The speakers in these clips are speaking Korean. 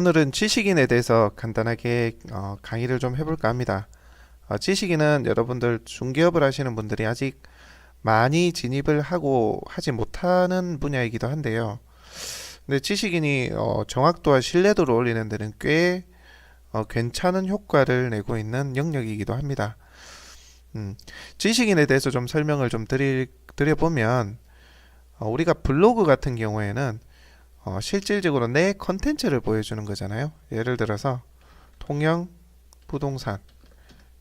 오늘은 지식인에 대해서 간단하게 강의를 좀 해볼까 합니다. 지식인은 여러분들 중개업을 하시는 분들이 아직 많이 진입을 하고 하지 못하는 분야이기도 한데요. 근데 지식인이 정확도와 신뢰도를 올리는 데는 꽤 괜찮은 효과를 내고 있는 영역이기도 합니다. 지식인에 대해서 좀 설명을 좀 드려보면 우리가 블로그 같은 경우에는 실질적으로 내 컨텐츠를 보여주는 거잖아요. 예를 들어서 통영 부동산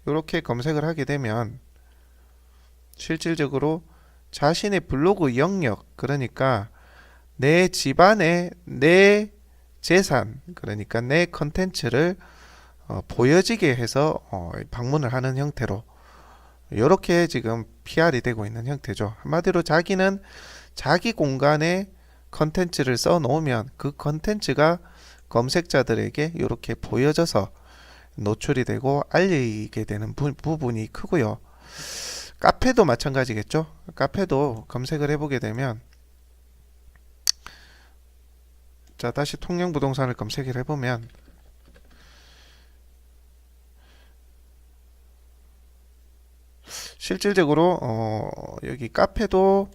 이렇게 검색을 하게 되면 실질적으로 자신의 블로그 영역, 그러니까 내 집안의 내 재산, 그러니까 내 컨텐츠를 보여지게 해서 방문을 하는 형태로 이렇게 지금 PR이 되고 있는 형태죠. 한마디로 자기는 자기 공간에 컨텐츠를 써 놓으면 그 컨텐츠가 검색자들에게 이렇게 보여져서 노출이 되고 알리게 되는 부분이 크고요. 카페도 마찬가지겠죠. 카페도 검색을 해보게 되면, 자, 다시 통영부동산을 검색을 해보면 실질적으로 여기 카페도,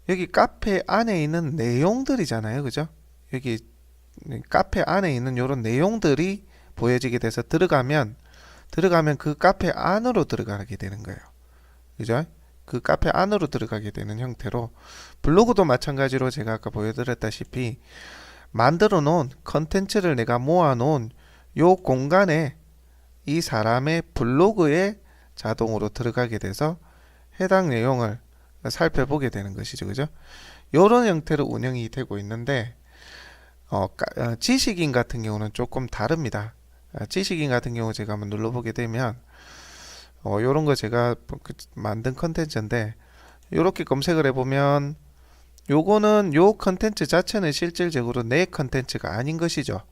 여기 카페 안에 있는 내용들이잖아요. 그죠? 여기 카페 안에 있는 이런 내용들이 보여지게 돼서 들어가면 그 카페 안으로 들어가게 되는 거예요. 그죠? 그 카페 안으로 들어가게 되는 형태로, 블로그도 마찬가지로 제가 아까 보여드렸다시피 만들어 놓은 컨텐츠를 내가 모아 놓은 요 공간에 이 사람의 블로그에 자동으로 들어가게 돼서 해당 내용을 살펴보게 되는 것이죠. 그죠? 이런 형태로 운영이 되고 있는데 지식인 같은 경우는 조금 다릅니다. 지식인 같은 경우 제가 한번 눌러보게 되면 요런 거 제가 만든 컨텐츠인데, 요렇게 검색을 해보면 요거는 요 컨텐츠 자체는 실질적으로 내 컨텐츠가 아닌 것이죠.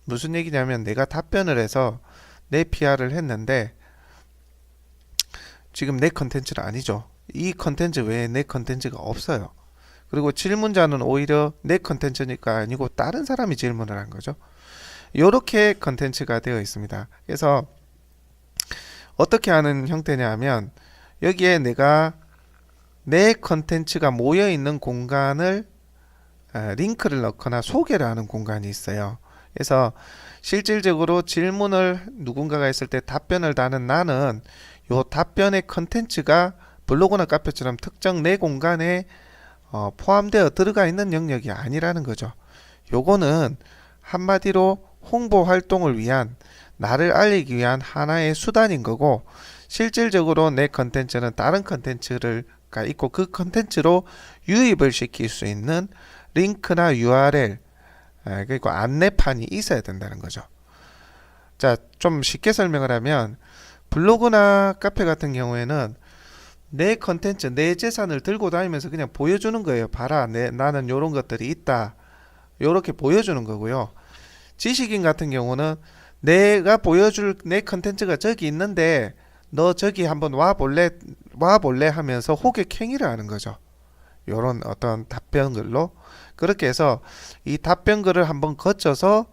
무슨 얘기냐면 내가 답변을 해서 내 PR을 했는데 지금 내 컨텐츠는 아니죠. 이 컨텐츠 외에 내 컨텐츠가 없어요. 그리고 질문자는 오히려 내 컨텐츠니까 아니고 다른 사람이 질문을 한 거죠. 이렇게 컨텐츠가 되어 있습니다. 그래서 어떻게 하는 형태냐 하면, 여기에 내가 내 컨텐츠가 모여 있는 공간을 링크를 넣거나 소개를 하는 공간이 있어요. 그래서 실질적으로 질문을 누군가가 했을 때 답변을 다는 나는 요 답변의 컨텐츠가 블로그나 카페처럼 특정 내 공간에 포함되어 들어가 있는 영역이 아니라는 거죠. 요거는 한마디로 홍보 활동을 위한, 나를 알리기 위한 하나의 수단인 거고, 실질적으로 내 컨텐츠는 다른 컨텐츠가 있고 그 컨텐츠로 유입을 시킬 수 있는 링크나 URL, 그리고 안내판이 있어야 된다는 거죠. 자, 좀 쉽게 설명을 하면 블로그나 카페 같은 경우에는 내 컨텐츠, 내 재산을 들고 다니면서 그냥 보여주는 거예요. 봐라, 나는 요런 것들이 있다, 요렇게 보여주는 거고요. 지식인 같은 경우는 내가 보여줄 내 컨텐츠가 저기 있는데 너 저기 한번 와볼래 하면서 호객 행위를 하는 거죠. 요런 어떤 답변글로. 그렇게 해서 이 답변글을 한번 거쳐서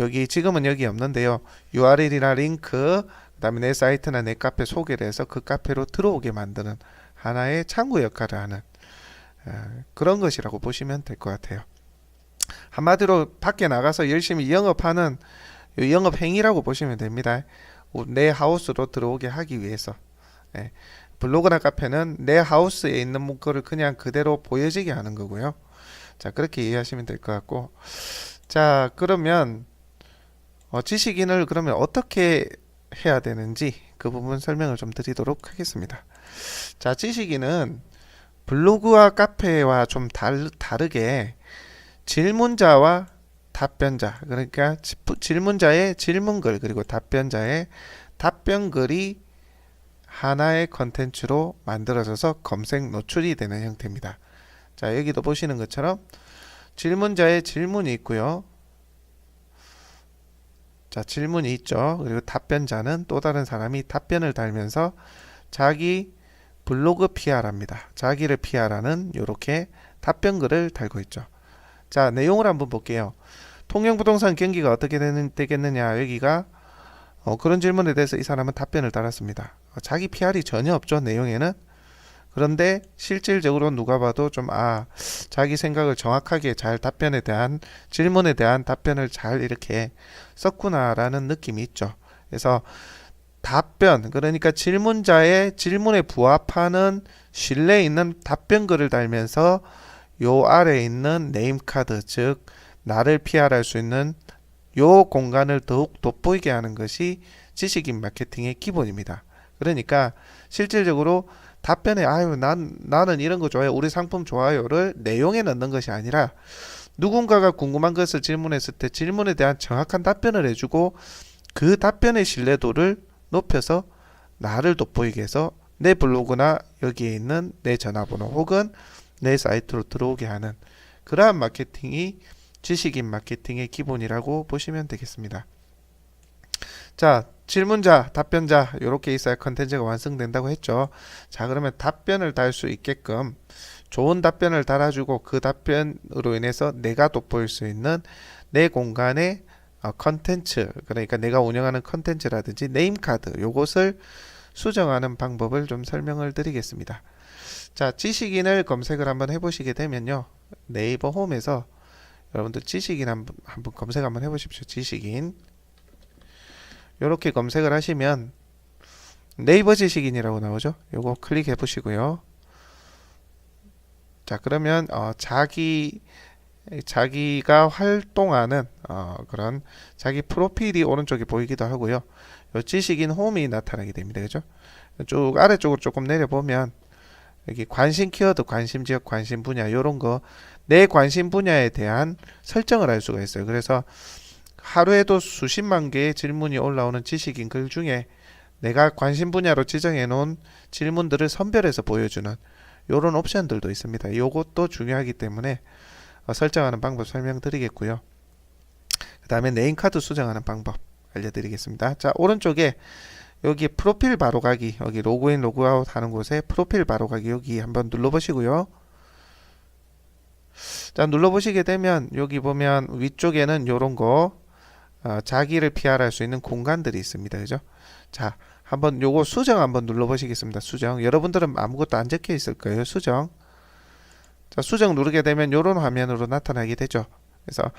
여기 지금은 여기 없는데요, URL이나 링크, 그 다음에 내 사이트나 내 카페 소개를 해서 그 카페로 들어오게 만드는 하나의 창구 역할을 하는 그런 것이라고 보시면 될 것 같아요. 한마디로 밖에 나가서 열심히 영업하는 영업 행위라고 보시면 됩니다. 내 하우스로 들어오게 하기 위해서. 블로그나 카페는 내 하우스에 있는 문구를 그냥 그대로 보여지게 하는 거고요. 자, 그렇게 이해하시면 될 것 같고, 자, 그러면 지식인을 그러면 어떻게 해야 되는지 그 부분 설명을 좀 드리도록 하겠습니다. 자, 지식인은 블로그와 카페와 좀 다르게 질문자와 답변자, 그러니까 질문자의 질문글 그리고 답변자의 답변글이 하나의 컨텐츠로 만들어져서 검색 노출이 되는 형태입니다. 자, 여기도 보시는 것처럼 질문자의 질문이 있고요. 자, 질문이 있죠. 그리고 답변자는 또 다른 사람이 답변을 달면서 자기 블로그 PR합니다. 자기를 PR하는 이렇게 답변글을 달고 있죠. 자, 내용을 한번 볼게요. 통영부동산 경기가 어떻게 되겠느냐. 여기가 그런 질문에 대해서 이 사람은 답변을 달았습니다. 자기 PR이 전혀 없죠. 내용에는. 그런데 실질적으로 누가 봐도 좀 자기 생각을 정확하게 잘 질문에 대한 답변을 잘 이렇게 썼구나라는 느낌이 있죠. 그래서 답변, 그러니까 질문자의 질문에 부합하는 신뢰 있는 답변글을 달면서 요 아래에 있는 네임카드, 즉 나를 PR할 수 있는 요 공간을 더욱 돋보이게 하는 것이 지식인 마케팅의 기본입니다. 그러니까 실질적으로 답변에 나는 이런 거 좋아요, 우리 상품 좋아요를 내용에 넣는 것이 아니라 누군가가 궁금한 것을 질문했을 때 질문에 대한 정확한 답변을 해주고 그 답변의 신뢰도를 높여서 나를 돋보이게 해서 내 블로그나 여기에 있는 내 전화번호 혹은 내 사이트로 들어오게 하는 그러한 마케팅이 지식인 마케팅의 기본이라고 보시면 되겠습니다. 자, 질문자, 답변자 이렇게 있어야 컨텐츠가 완성된다고 했죠. 자, 그러면 답변을 달 수 있게끔 좋은 답변을 달아주고 그 답변으로 인해서 내가 돋보일 수 있는 내 공간의 컨텐츠, 그러니까 내가 운영하는 컨텐츠라든지 네임카드 요것을 수정하는 방법을 좀 설명을 드리겠습니다. 자, 지식인을 검색을 한번 해보시게 되면요, 네이버 홈에서 여러분들 지식인 한번 검색 한번 해보십시오. 지식인 이렇게 검색을 하시면 네이버 지식인이라고 나오죠. 요거 클릭해 보시고요. 자, 그러면 자기가 활동하는 그런 자기 프로필이 오른쪽에 보이기도 하고요. 요 지식인 홈이 나타나게 됩니다. 그죠? 쭉 아래쪽으로 조금 내려보면 여기 관심 키워드, 관심 지역, 관심 분야 요런 거 내 관심 분야에 대한 설정을 할 수가 있어요. 그래서 하루에도 수십만 개의 질문이 올라오는 지식인 글 중에 내가 관심 분야로 지정해 놓은 질문들을 선별해서 보여주는 요런 옵션들도 있습니다. 요것도 중요하기 때문에 설정하는 방법 설명드리겠고요. 그 다음에 네임카드 수정하는 방법 알려드리겠습니다. 자, 오른쪽에 여기 프로필 바로가기, 여기 로그인 로그아웃 하는 곳에 프로필 바로가기 여기 한번 눌러보시고요. 자, 눌러보시게 되면 여기 보면 위쪽에는 요런 거 자기를 PR할 수 있는 공간들이 있습니다. 그죠? 자, 한번 요거 수정 한번 눌러보시겠습니다. 수정. 여러분들은 아무것도 안 적혀 있을 거예요. 수정. 자, 수정 누르게 되면 요런 화면으로 나타나게 되죠. 그래서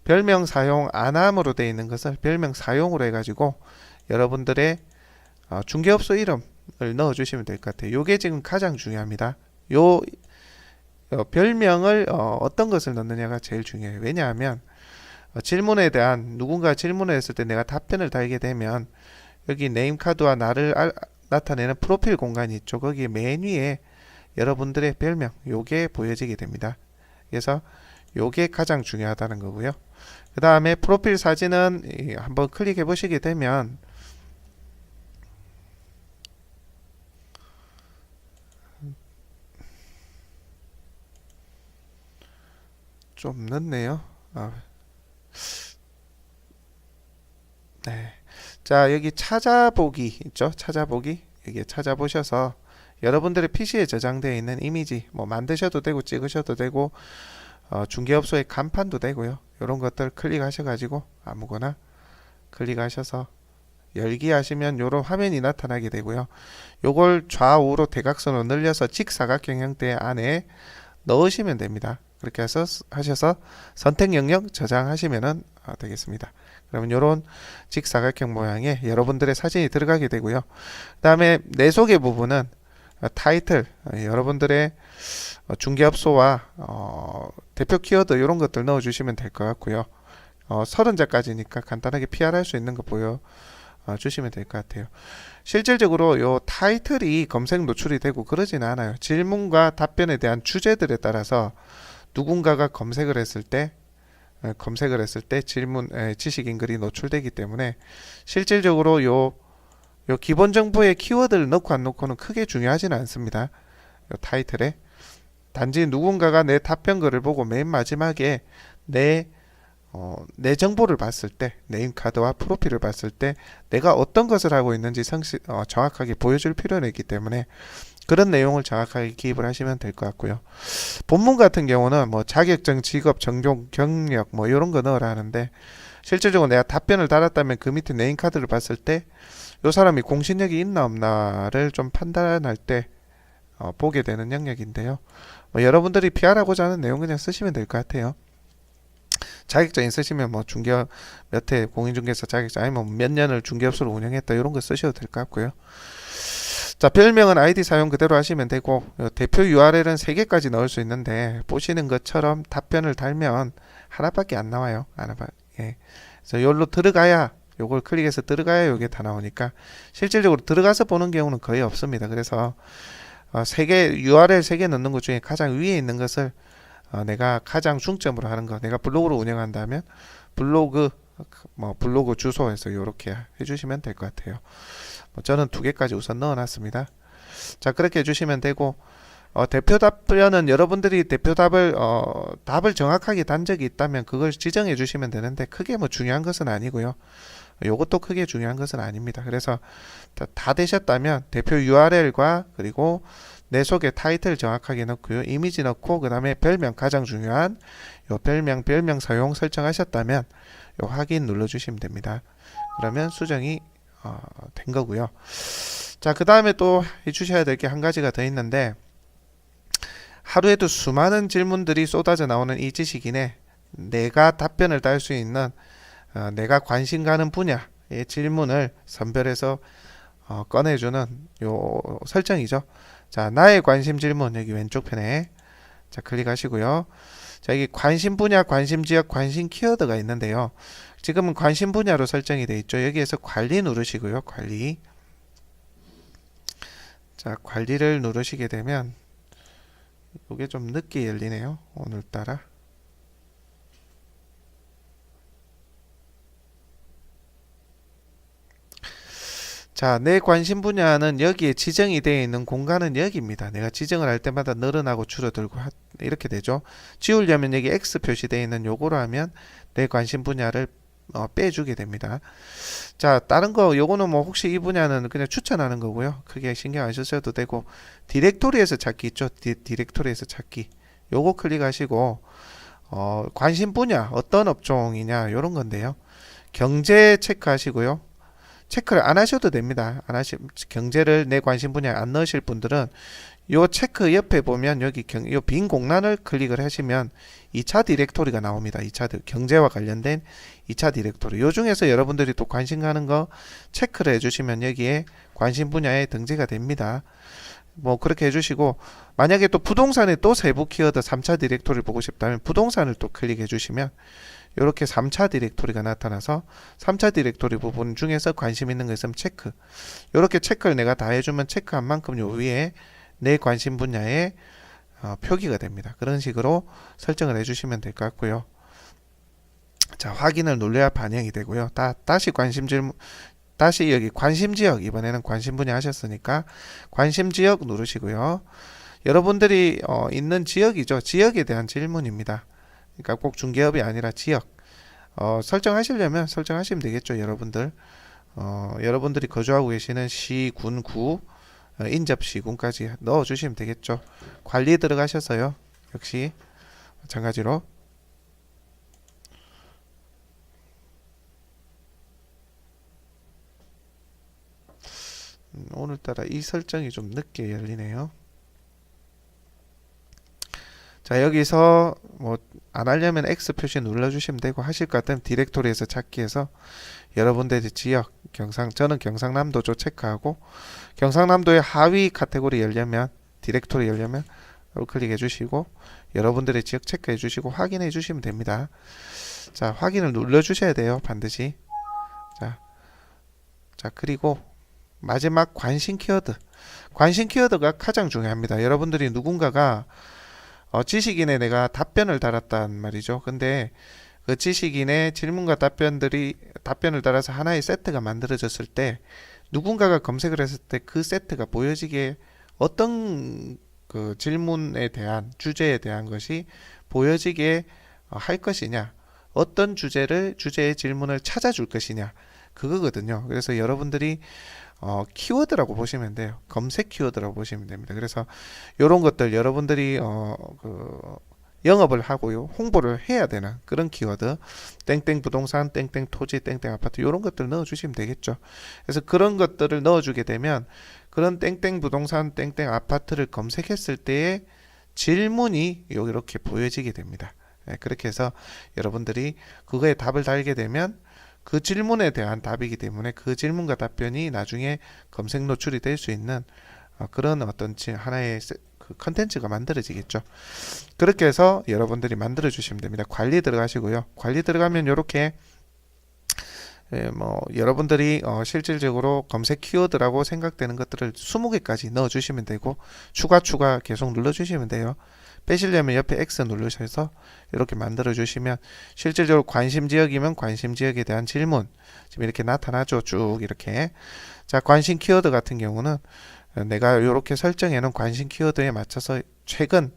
별명 사용 안함으로 되어 있는 것을 별명 사용으로 해가지고 여러분들의 중개업소 이름을 넣어주시면 될 것 같아요. 요게 지금 가장 중요합니다. 요 별명을 어떤 것을 넣느냐가 제일 중요해요. 왜냐하면 질문에 대한 누군가 질문을 했을 때 내가 답변을 달게 되면 여기 네임카드와 나를 나타내는 프로필 공간이 있죠. 거기 맨 위에 여러분들의 별명 요게 보여지게 됩니다. 그래서 요게 가장 중요하다는 거고요. 그 다음에 프로필 사진은 한번 클릭해 보시게 되면 좀 늦네요. 네. 자, 여기 찾아보기 있죠? 찾아보기. 여기 찾아보셔서 여러분들의 PC에 저장되어 있는 이미지 뭐 만드셔도 되고 찍으셔도 되고 중개업소의 간판도 되고요. 이런 것들 클릭하셔 가지고 아무거나 클릭하셔서 열기 하시면 이런 화면이 나타나게 되고요. 요걸 좌우로 대각선으로 늘려서 직사각형 형태 안에 넣으시면 됩니다. 그렇게 하셔서 선택 영역 저장하시면 되겠습니다. 그러면 이런 직사각형 모양의 여러분들의 사진이 들어가게 되고요. 그 다음에 내 소개 부분은 타이틀, 여러분들의 중개업소와 대표 키워드 이런 것들 넣어주시면 될 것 같고요. 30자까지니까 간단하게 PR할 수 있는 거 보여주시면 될 것 같아요. 실질적으로 요 타이틀이 검색 노출이 되고 그러진 않아요. 질문과 답변에 대한 주제들에 따라서 누군가가 검색을 했을 때 지식인 글이 노출되기 때문에 실질적으로 요 기본 정보의 키워드를 넣고 안 넣고는 크게 중요하지는 않습니다. 요 타이틀에 단지 누군가가 내 답변글을 보고 맨 마지막에 내 정보를 봤을 때 네임카드와 프로필을 봤을 때 내가 어떤 것을 하고 있는지 정확하게 보여줄 필요는 있기 때문에 그런 내용을 정확하게 기입을 하시면 될 것 같고요. 본문 같은 경우는 뭐 자격증, 직업, 전공, 경력 뭐 이런 거 넣으라 하는데 실질적으로 내가 답변을 달았다면 그 밑에 네임카드를 봤을 때 이 사람이 공신력이 있나 없나를 좀 판단할 때 보게 되는 영역인데요. 뭐 여러분들이 피하라고자 하는 내용 그냥 쓰시면 될 것 같아요. 자격증 있으시면 뭐 중개업 몇 회 공인중개사 자격증 아니면 몇 년을 중개업소를 운영했다 이런 거 쓰셔도 될 것 같고요. 자, 별명은 아이디 사용 그대로 하시면 되고 대표 URL은 3개까지 넣을 수 있는데 보시는 것처럼 답변을 달면 하나밖에 안 나와요. 하나밖에. 예. 그래서 여기로 들어가야 요걸 클릭해서 들어가야 요게 다 나오니까 실질적으로 들어가서 보는 경우는 거의 없습니다. 그래서 3개 URL 3개 넣는 것 중에 가장 위에 있는 것을 내가 가장 중점으로 하는 거, 내가 블로그로 운영한다면 블로그 블로그 주소에서 이렇게 해주시면 될 것 같아요. 저는 2개까지 우선 넣어놨습니다. 자, 그렇게 해주시면 되고 대표 답변은 여러분들이 대표 답을 정확하게 단 적이 있다면 그걸 지정해 주시면 되는데 크게 뭐 중요한 것은 아니고요. 요것도 크게 중요한 것은 아닙니다. 그래서 다 되셨다면 대표 URL과 그리고 내 소개 타이틀 정확하게 넣고요. 이미지 넣고 그 다음에 별명 가장 중요한 요 별명 사용 설정하셨다면 요 확인 눌러주시면 됩니다. 그러면 수정이 된 거고요. 자, 그 다음에 또 해주셔야 될 게 한 가지가 더 있는데 하루에도 수많은 질문들이 쏟아져 나오는 이 지식인에 내가 답변을 달 수 있는 내가 관심 가는 분야의 질문을 선별해서 꺼내주는 요 설정이죠. 자, 나의 관심 질문 여기 왼쪽 편에 자 클릭하시고요. 자, 여기 관심 분야, 관심 지역, 관심 키워드가 있는데요. 지금은 관심 분야로 설정이 되어 있죠. 여기에서 관리 누르시고요. 관리. 자, 관리를 누르시게 되면 이게 좀 늦게 열리네요. 오늘따라. 자, 내 관심 분야는 여기에 지정이 되어 있는 공간은 여기입니다. 내가 지정을 할 때마다 늘어나고 줄어들고 이렇게 되죠. 지우려면 여기 X 표시되어 있는 요거로 하면 내 관심 분야를 빼주게 됩니다. 자, 다른 거 요거는 뭐 혹시 이 분야는 그냥 추천하는 거고요. 크게 신경 안 쓰셔도 되고 디렉토리에서 찾기 있죠. 디렉토리에서 찾기 요거 클릭하시고 관심 분야 어떤 업종이냐 요런 건데요. 경제 체크하시고요. 체크를 안 하셔도 됩니다. 경제를 내 관심 분야에 안 넣으실 분들은 요 체크 옆에 보면 여기 요 빈 공란을 클릭을 하시면 2차 디렉토리가 나옵니다. 2차 경제와 관련된 2차 디렉토리. 요 중에서 여러분들이 또 관심 가는 거 체크를 해주시면 여기에 관심 분야에 등재가 됩니다. 뭐 그렇게 해주시고 만약에 또 부동산에 또 세부 키워드 3차 디렉토리를 보고 싶다면 부동산을 또 클릭해 주시면 이렇게 3차 디렉토리가 나타나서 3차 디렉토리 부분 중에서 관심 있는 거 있으면 체크. 이렇게 체크를 내가 다 해주면 체크한 만큼 요 위에 내 관심 분야에 표기가 됩니다. 그런 식으로 설정을 해주시면 될 것 같고요. 자, 확인을 눌러야 반영이 되고요. 다시 관심 질문, 다시 여기 관심 지역, 이번에는 관심 분야 하셨으니까 관심 지역 누르시고요. 여러분들이 있는 지역이죠. 지역에 대한 질문입니다. 그러니까 꼭 중개업이 아니라 지역 설정하시려면 설정하시면 되겠죠. 여러분들이 거주하고 계시는 시, 군, 구, 인접시군까지 넣어주시면 되겠죠. 관리 들어가셔서요. 역시 마찬가지로 오늘따라 이 설정이 좀 늦게 열리네요. 자, 여기서 뭐 안 하려면 X 표시 눌러주시면 되고 하실 것 같으면 디렉토리에서 찾기해서 여러분들의 지역 저는 경상남도죠. 체크하고 경상남도의 하위 카테고리 열려면 디렉토리 열려면 클릭해 주시고 여러분들의 지역 체크해 주시고 확인해 주시면 됩니다. 자, 확인을 눌러 주셔야 돼요. 반드시. 자, 그리고 마지막 관심 키워드. 관심 키워드가 가장 중요합니다. 여러분들이 누군가가 지식인에 내가 답변을 달았단 말이죠. 근데 그 지식인의 질문과 답변을 달아서 하나의 세트가 만들어졌을 때 누군가가 검색을 했을 때 그 세트가 보여지게 어떤 그 질문에 대한 주제에 대한 것이 보여지게 할 것이냐, 어떤 주제의 질문을 찾아줄 것이냐 그거거든요. 그래서 여러분들이 키워드라고 보시면 돼요. 검색 키워드라고 보시면 됩니다. 그래서 이런 것들 여러분들이 영업을 하고요, 홍보를 해야 되는 그런 키워드, 땡땡 부동산, 땡땡 토지, 땡땡 아파트, 이런 것들 넣어주시면 되겠죠. 그래서 그런 것들을 넣어주게 되면 그런 땡땡 부동산, 땡땡 아파트를 검색했을 때의 질문이 이렇게 보여지게 됩니다. 그렇게 해서 여러분들이 그거에 답을 달게 되면 그 질문에 대한 답이기 때문에 그 질문과 답변이 나중에 검색 노출이 될 수 있는 그런 어떤 하나의 그 컨텐츠가 만들어지겠죠. 그렇게 해서 여러분들이 만들어 주시면 됩니다. 관리 들어가시고요. 관리 들어가면 이렇게 여러분들이 실질적으로 검색 키워드라고 생각되는 것들을 20개까지 넣어 주시면 되고, 추가 계속 눌러 주시면 돼요. 빼시려면 옆에 X 누르셔서 이렇게 만들어 주시면 실질적으로 관심 지역이면 관심 지역에 대한 질문 지금 이렇게 나타나죠. 쭉 이렇게. 자, 관심 키워드 같은 경우는 내가 이렇게 설정해 놓은 관심 키워드에 맞춰서 최근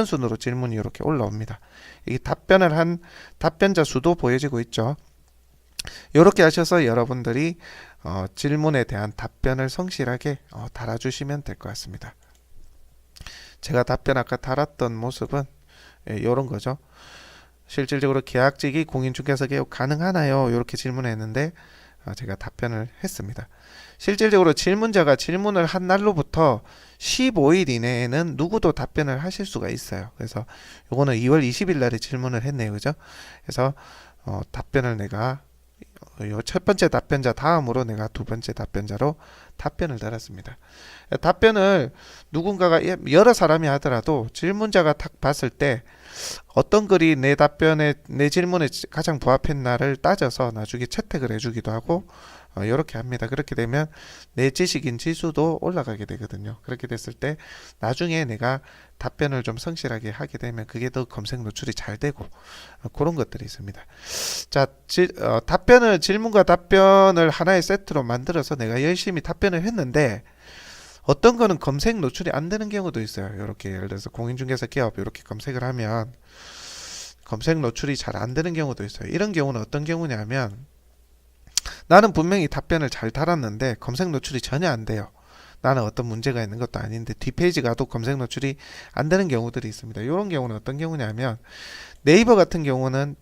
순으로 질문이 이렇게 올라옵니다. 이 답변을 한 답변자 수도 보여지고 있죠. 이렇게 하셔서 여러분들이 질문에 대한 답변을 성실하게 달아주시면 될 것 같습니다. 제가 답변 아까 달았던 모습은 이런 거죠. 실질적으로 계약직이 공인중개사 개업 가능하나요? 이렇게 질문했는데 제가 답변을 했습니다. 실질적으로 질문자가 질문을 한 날로부터 15일 이내에는 누구도 답변을 하실 수가 있어요. 그래서 요거는 2월 20일 날에 질문을 했네요. 그죠? 그래서 답변을 내가 요 첫 번째 답변자 다음으로 내가 두 번째 답변자로 답변을 달았습니다. 답변을 누군가가 여러 사람이 하더라도 질문자가 딱 봤을 때 어떤 글이 내 답변에 내 질문에 가장 부합했나를 따져서 나중에 채택을 해주기도 하고 이렇게 합니다. 그렇게 되면 내 지식인 지수도 올라가게 되거든요. 그렇게 됐을 때 나중에 내가 답변을 좀 성실하게 하게 되면 그게 더 검색 노출이 잘 되고 그런 것들이 있습니다. 자, 질문과 답변을 하나의 세트로 만들어서 내가 열심히 답변을 했는데 어떤 거는 검색 노출이 안 되는 경우도 있어요. 이렇게 예를 들어서 공인중개사 기업 이렇게 검색을 하면 검색 노출이 잘 안 되는 경우도 있어요. 이런 경우는 어떤 경우냐면 나는 분명히 답변을 잘 달았는데 검색 노출이 전혀 안 돼요. 나는 어떤 문제가 있는 것도 아닌데 뒷페이지 가도 검색 노출이 안 되는 경우들이 있습니다. 이런 경우는 어떤 경우냐면 네이버 같은 경우는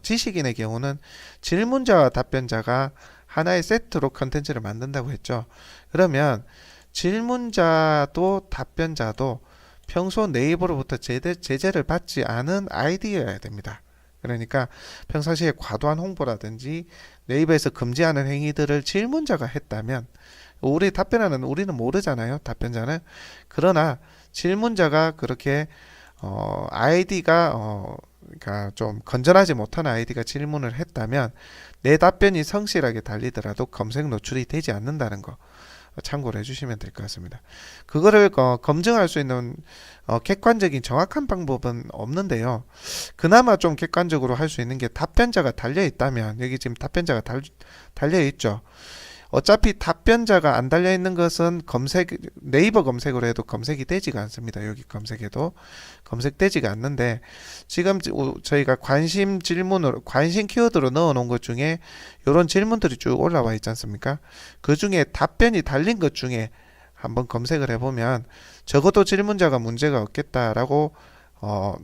지식인의 경우는 질문자와 답변자가 하나의 세트로 컨텐츠를 만든다고 했죠. 그러면 질문자도 답변자도 평소 네이버로부터 제재를 받지 않은 아이디어여야 됩니다. 그러니까 평상시에 과도한 홍보라든지 네이버에서 금지하는 행위들을 질문자가 했다면 우리 답변하는 우리는 모르잖아요. 답변자는. 그러나 질문자가 그렇게 아이디가 그러니까 좀 건전하지 못한 아이디가 질문을 했다면 내 답변이 성실하게 달리더라도 검색 노출이 되지 않는다는 거 참고를 해주시면 될 것 같습니다. 그거를 검증할 수 있는 객관적인 정확한 방법은 없는데요. 그나마 좀 객관적으로 할 수 있는 게 답변자가 달려 있다면, 여기 지금 답변자가 달려 있죠. 어차피 답변자가 안 달려 있는 것은 네이버 검색으로 해도 검색이 되지가 않습니다. 여기 검색해도 검색되지가 않는데, 지금 저희가 관심 키워드로 넣어 놓은 것 중에 이런 질문들이 쭉 올라와 있지 않습니까? 그 중에 답변이 달린 것 중에 한번 검색을 해보면 적어도 질문자가 문제가 없겠다라고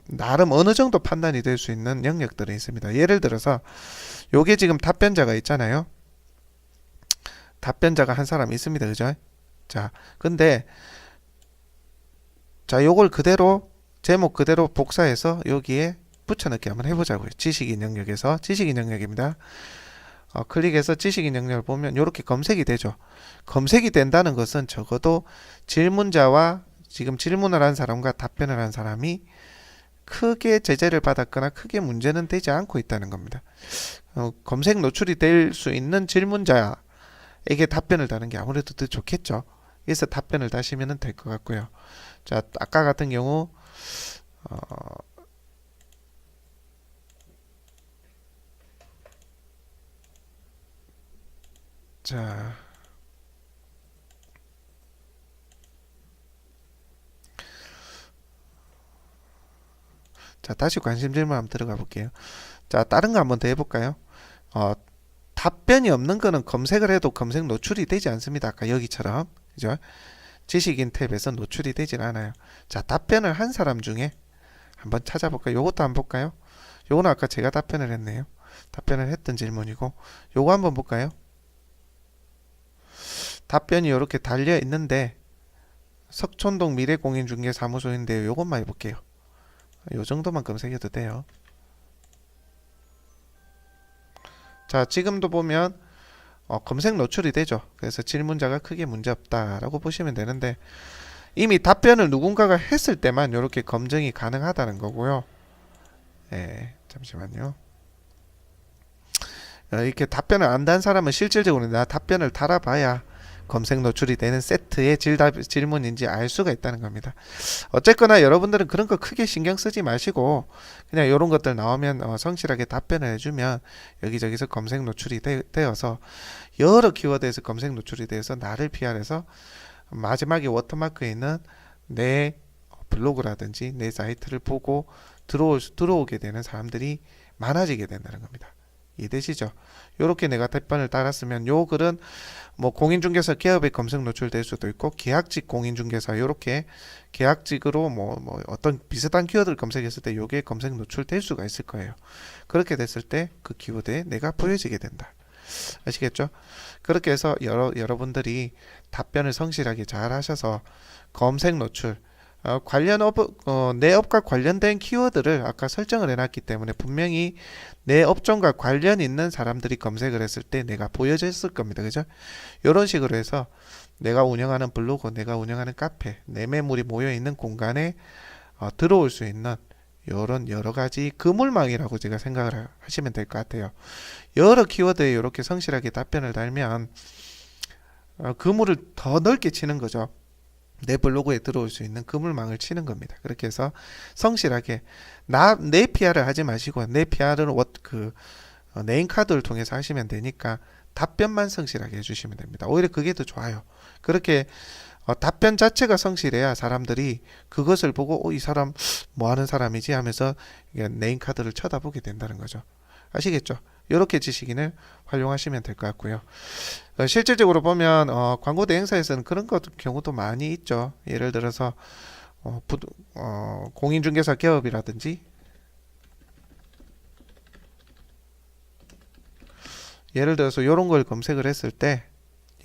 나름 어느 정도 판단이 될 수 있는 영역들이 있습니다. 예를 들어서 요게 지금 답변자가 있잖아요. 답변자가 한 사람 있습니다. 그죠? 자, 근데 자, 요걸 그대로 제목 그대로 복사해서 여기에 붙여넣기 한번 해보자고요. 지식인 영역에서 지식인 영역입니다. 클릭해서 지식인 영역을 보면 이렇게 검색이 되죠. 검색이 된다는 것은 적어도 질문자와 지금 질문을 한 사람과 답변을 한 사람이 크게 제재를 받았거나 크게 문제는 되지 않고 있다는 겁니다. 검색 노출이 될 수 있는 질문자에게 답변을 다는 게 아무래도 더 좋겠죠. 그래서 답변을 다시면 될 것 같고요. 자, 아까 같은 경우 자, 다시 관심 질문 한번 들어가 볼게요. 자, 다른 거 한번 더 해볼까요? 답변이 없는 거는 검색을 해도 검색 노출이 되지 않습니다. 아까 여기처럼. 그죠? 지식인 탭에서 노출이 되질 않아요. 자, 답변을 한 사람 중에 한번 찾아볼까요? 요것도 한번 볼까요? 요거는 아까 제가 답변을 했네요. 답변을 했던 질문이고, 요거 한번 볼까요? 답변이 이렇게 달려 있는데 석촌동 미래공인중개사무소인데요. 요것만 해볼게요. 요 정도만 검색해도 돼요. 자, 지금도 보면 검색 노출이 되죠. 그래서 질문자가 크게 문제없다라고 보시면 되는데, 이미 답변을 누군가가 했을 때만 이렇게 검증이 가능하다는 거고요. 잠시만요. 이렇게 답변을 안 단 사람은 실질적으로 나 답변을 달아봐야 검색 노출이 되는 세트의 질문인지 알 수가 있다는 겁니다. 어쨌거나 여러분들은 그런 거 크게 신경 쓰지 마시고 그냥 이런 것들 나오면 성실하게 답변을 해주면 여기저기서 검색 노출이 되어서 여러 키워드에서 검색 노출이 되어서 나를 PR해서 마지막에 워터마크에 있는 내 블로그라든지 내 사이트를 보고 들어오게 되는 사람들이 많아지게 된다는 겁니다. 이해되시죠? 요렇게 내가 답변을 따랐으면 요 글은 뭐 공인중개사 기업의 검색 노출될 수도 있고 계약직 공인중개사 요렇게 계약직으로 뭐 어떤 비슷한 키워드를 검색했을 때 요게 검색 노출될 수가 있을 거예요. 그렇게 됐을 때 그 키워드에 내가 보여지게 된다. 아시겠죠? 그렇게 해서 여러분들이 답변을 성실하게 잘 하셔서 검색 노출 관련 내 업과 관련된 키워드를 아까 설정을 해놨기 때문에 분명히 내 업종과 관련 있는 사람들이 검색을 했을 때 내가 보여졌을 겁니다. 그죠? 이런 식으로 해서 내가 운영하는 블로그, 내가 운영하는 카페, 내 매물이 모여있는 공간에 들어올 수 있는 이런 여러 가지 그물망이라고 제가 생각을 하시면 될 것 같아요. 여러 키워드에 이렇게 성실하게 답변을 달면 그물을 더 넓게 치는 거죠. 내 블로그에 들어올 수 있는 그물망을 치는 겁니다. 그렇게 해서 성실하게 내 PR을 하지 마시고 내 PR은 네임카드를 통해서 하시면 되니까 답변만 성실하게 해주시면 됩니다. 오히려 그게 더 좋아요. 그렇게 답변 자체가 성실해야 사람들이 그것을 보고 이 사람 뭐 하는 사람이지 하면서 네임카드를 쳐다보게 된다는 거죠. 아시겠죠? 이렇게 지식인을 활용하시면 될 것 같고요. 실질적으로 보면 광고 대행사에서는 그런 경우도 많이 있죠. 예를 들어서 공인중개사 기업이라든지 예를 들어서 이런 걸 검색을 했을 때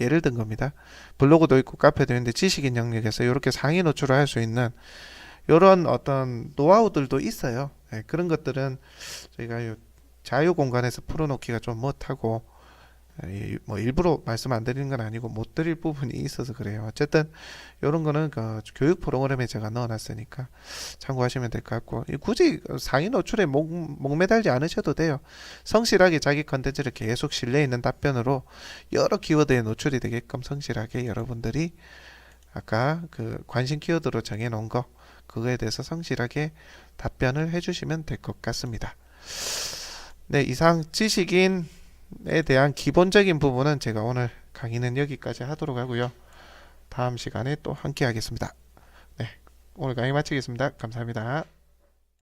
예를 든 겁니다. 블로그도 있고 카페도 있는데 지식인 영역에서 이렇게 상위 노출을 할 수 있는 이런 어떤 노하우들도 있어요. 그런 것들은 저희가 자유 공간에서 풀어놓기가 좀 못하고 뭐 일부러 말씀 안 드리는 건 아니고 못 드릴 부분이 있어서 그래요. 어쨌든 이런 거는 교육 프로그램에 제가 넣어놨으니까 참고하시면 될 것 같고 굳이 상위 노출에 목매달지 않으셔도 돼요. 성실하게 자기 컨텐츠를 계속 신뢰 있는 답변으로 여러 키워드에 노출이 되게끔 성실하게 여러분들이 아까 관심 키워드로 정해놓은 거 그거에 대해서 성실하게 답변을 해주시면 될 것 같습니다. 네, 이상 지식인에 대한 기본적인 부분은 제가 오늘 강의는 여기까지 하도록 하고요. 다음 시간에 또 함께 하겠습니다. 네, 오늘 강의 마치겠습니다. 감사합니다.